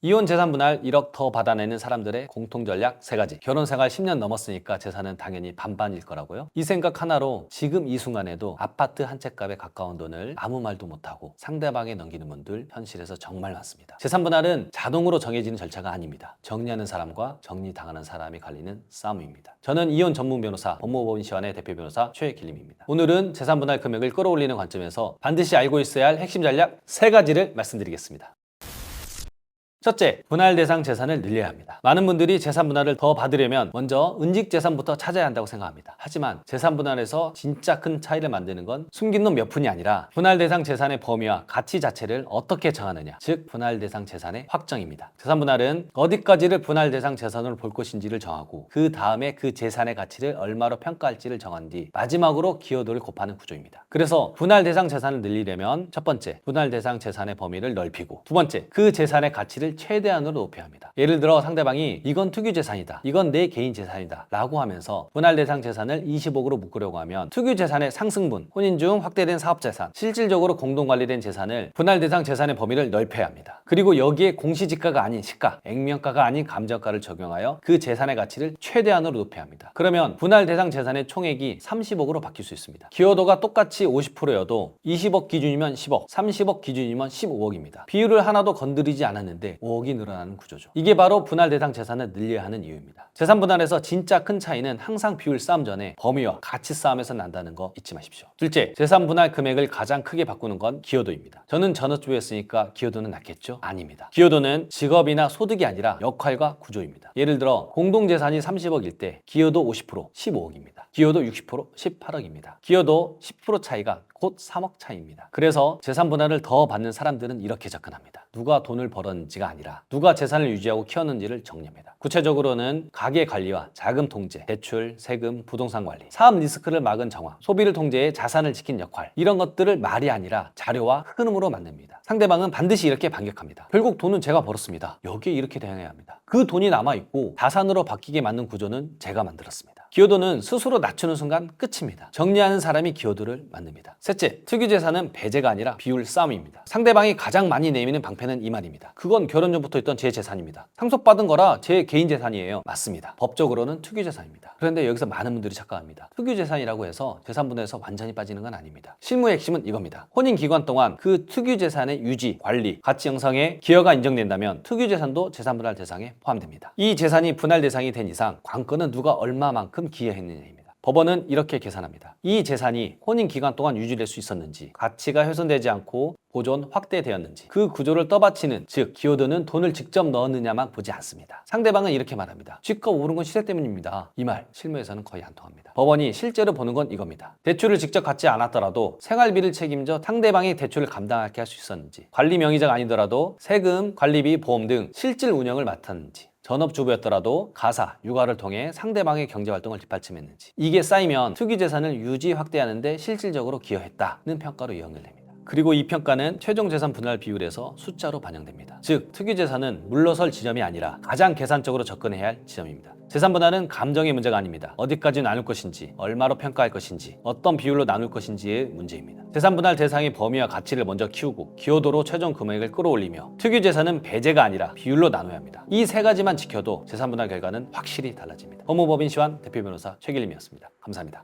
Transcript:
이혼 재산 분할 1억 더 받아내는 사람들의 공통 전략 3가지. 결혼 생활 10년 넘었으니까 재산은 당연히 반반일 거라고요. 이 생각 하나로 지금 이 순간에도 아파트 한 채 값에 가까운 돈을 아무 말도 못하고 상대방에 넘기는 분들 현실에서 정말 많습니다. 재산 분할은 자동으로 정해지는 절차가 아닙니다. 정리하는 사람과 정리당하는 사람이 갈리는 싸움입니다. 저는 이혼 전문 변호사 법무법인 시환의 대표 변호사 최길림입니다. 오늘은 재산 분할 금액을 끌어올리는 관점에서 반드시 알고 있어야 할 핵심 전략 3가지를 말씀드리겠습니다. 첫째, 분할 대상 재산을 늘려야 합니다. 많은 분들이 재산 분할을 더 받으려면 먼저 은직 재산부터 찾아야 한다고 생각합니다. 하지만 재산 분할에서 진짜 큰 차이를 만드는 건 숨긴 돈 몇 푼이 아니라 분할 대상 재산의 범위와 가치 자체를 어떻게 정하느냐, 즉 분할 대상 재산의 확정입니다. 재산 분할은 어디까지를 분할 대상 재산으로 볼 것인지를 정하고 그 다음에 그 재산의 가치를 얼마로 평가할지를 정한 뒤 마지막으로 기여도를 곱하는 구조입니다. 그래서 분할 대상 재산을 늘리려면 첫 번째, 분할 대상 재산의 범위를 넓히고 두 번째, 그 재산의 가치를 최대한으로 높여야 합니다. 예를 들어 상대방이 이건 투기 재산이다, 이건 내 개인 재산이다 라고 하면서 분할 대상 재산을 20억으로 묶으려고 하면 투기 재산의 상승분, 혼인 중 확대된 사업 재산, 실질적으로 공동 관리된 재산을 분할 대상 재산의 범위를 넓혀야 합니다. 그리고 여기에 공시지가가 아닌 시가, 액면가가 아닌 감정가를 적용하여 그 재산의 가치를 최대한으로 높여야 합니다. 그러면 분할 대상 재산의 총액이 30억으로 바뀔 수 있습니다. 기여도가 똑같이 50%여도 20억 기준이면 10억, 30억 기준이면 15억입니다. 비율을 하나도 건드리지 않았는데 5억이 늘어나는 구조죠. 이게 바로 분할 대상 재산을 늘려야 하는 이유입니다. 재산 분할에서 진짜 큰 차이는 항상 비율 싸움 전에 범위와 가치 싸움에서 난다는 거 잊지 마십시오. 둘째, 재산 분할 금액을 가장 크게 바꾸는 건 기여도입니다. 저는 전업주부였으니까 기여도는 낮겠죠? 아닙니다. 기여도는 직업이나 소득이 아니라 역할과 구조입니다. 예를 들어 공동재산이 30억일 때 기여도 50%, 15억입니다. 기여도 60%, 18억입니다. 기여도 10% 차이가 곧 3억 차이입니다. 그래서 재산 분할을 더 받는 사람들은 이렇게 접근합니다. 누가 돈을 벌었는지가 아니라 누가 재산을 유지하고 키웠는지를 정리합니다. 구체적으로는 가계 관리와 자금 통제, 대출, 세금, 부동산 관리, 사업 리스크를 막은 정화, 소비를 통제해 자산을 지킨 역할, 이런 것들을 말이 아니라 자료와 흐름으로 만듭니다. 상대방은 반드시 이렇게 반격합니다. 결국 돈은 제가 벌었습니다. 여기에 이렇게 대응해야 합니다. 그 돈이 남아있고 자산으로 바뀌게 만든 구조는 제가 만들었습니다. 기여도는 스스로 낮추는 순간 끝입니다. 정리하는 사람이 기여도를 만듭니다. 셋째, 특유재산은 배제가 아니라 비율 싸움입니다. 상대방이 가장 많이 내미는 방패는 이 말입니다. 그건 결혼 전부터 있던 제 재산입니다. 상속받은 거라 제 개인 재산이에요. 맞습니다. 법적으로는 특유재산입니다. 그런데 여기서 많은 분들이 착각합니다. 특유재산이라고 해서 재산분할에서 완전히 빠지는 건 아닙니다. 실무의 핵심은 이겁니다. 혼인 기간 동안 그 특유재산의 유지, 관리, 가치 형성에 기여가 인정된다면 특유재산도 재산분할 대상에 포함됩니다. 이 재산이 분할 대상이 된 이상 관건은 누가 얼마만큼 기여했느냐입니다. 법원은 이렇게 계산합니다. 이 재산이 혼인 기간 동안 유지될 수 있었는지, 가치가 훼손되지 않고 보존 확대되었는지, 그 구조를 떠받치는, 즉 기여도는 돈을 직접 넣었느냐만 보지 않습니다. 상대방은 이렇게 말합니다. 집값 오른 건 시세 때문입니다. 이 말 실무에서는 거의 안 통합니다. 법원이 실제로 보는 건 이겁니다. 대출을 직접 갖지 않았더라도 생활비를 책임져 상대방이 대출을 감당하게 할 수 있었는지, 관리 명의자가 아니더라도 세금, 관리비, 보험 등 실질 운영을 맡았는지, 전업주부였더라도 가사, 육아를 통해 상대방의 경제활동을 뒷받침했는지, 이게 쌓이면 투기재산을 유지 확대하는데 실질적으로 기여했다는 평가로 연결됩니다. 그리고 이 평가는 최종 재산 분할 비율에서 숫자로 반영됩니다. 즉, 투기재산은 물러설 지점이 아니라 가장 계산적으로 접근해야 할 지점입니다. 재산 분할은 감정의 문제가 아닙니다. 어디까지 나눌 것인지, 얼마로 평가할 것인지, 어떤 비율로 나눌 것인지의 문제입니다. 재산 분할 대상의 범위와 가치를 먼저 키우고 기여도로 최종 금액을 끌어올리며 특유재산은 배제가 아니라 비율로 나눠야 합니다. 이 3가지만 지켜도 재산 분할 결과는 확실히 달라집니다. 법무법인 시환 대표 변호사 최길림이었습니다. 감사합니다.